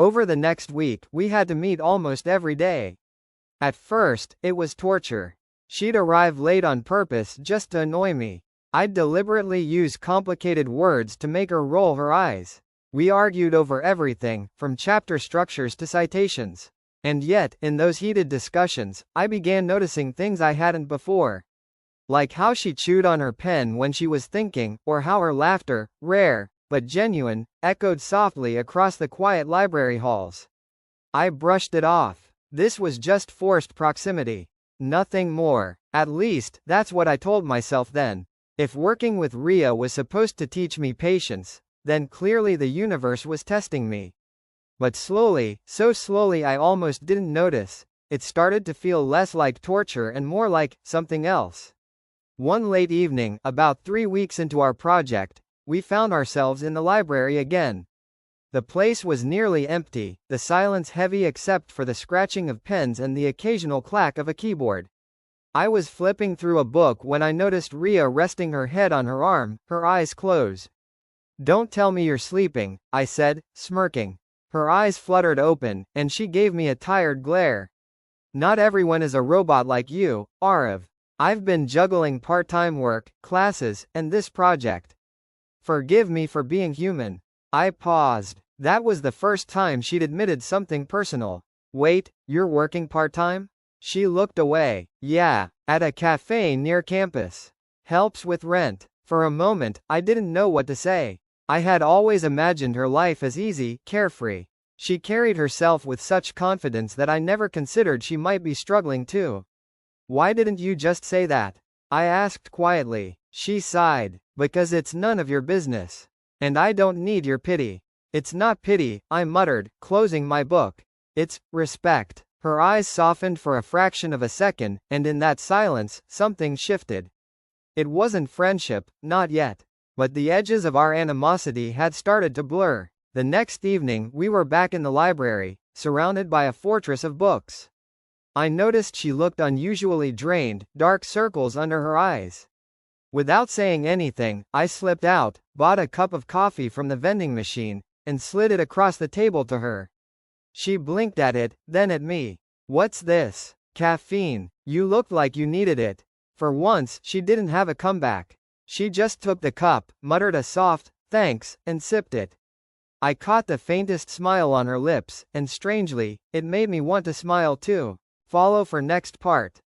Over the next week, we had to meet almost every day. At first, it was torture. She'd arrive late on purpose just to annoy me. I'd deliberately use complicated words to make her roll her eyes. We argued over everything, from chapter structures to citations. And yet, in those heated discussions, I began noticing things I hadn't before. Like how she chewed on her pen when she was thinking, or how her laughter, rare, but genuine, echoed softly across the quiet library halls. I brushed it off. This was just forced proximity. Nothing more. At least, that's what I told myself then. If working with Ria was supposed to teach me patience, then clearly the universe was testing me. But slowly, so slowly I almost didn't notice, it started to feel less like torture and more like something else. One late evening, about 3 weeks into our project, we found ourselves in the library again. The place was nearly empty, the silence heavy except for the scratching of pens and the occasional clack of a keyboard. I was flipping through a book when I noticed Ria resting her head on her arm, her eyes closed. "Don't tell me you're sleeping," I said, smirking. Her eyes fluttered open, and she gave me a tired glare. "Not everyone is a robot like you, Arav. I've been juggling part-time work, classes, and this project. Forgive me for being human." I paused. That was the first time she'd admitted something personal. "Wait, you're working part-time?" She looked away. "Yeah, at a cafe near campus. Helps with rent." For a moment, I didn't know what to say. I had always imagined her life as easy, carefree. She carried herself with such confidence that I never considered she might be struggling too. "Why didn't you just say that?" I asked quietly. She sighed. "Because it's none of your business. And I don't need your pity." "It's not pity," I muttered, closing my book. "It's respect." Her eyes softened for a fraction of a second, and in that silence, something shifted. It wasn't friendship, not yet. But the edges of our animosity had started to blur. The next evening, we were back in the library, surrounded by a fortress of books. I noticed she looked unusually drained, dark circles under her eyes. Without saying anything, I slipped out, bought a cup of coffee from the vending machine, and slid it across the table to her. She blinked at it, then at me. "What's this?" "Caffeine. You looked like you needed it." For once, she didn't have a comeback. She just took the cup, muttered a soft, "thanks," and sipped it. I caught the faintest smile on her lips, and strangely, it made me want to smile too. Follow for next part.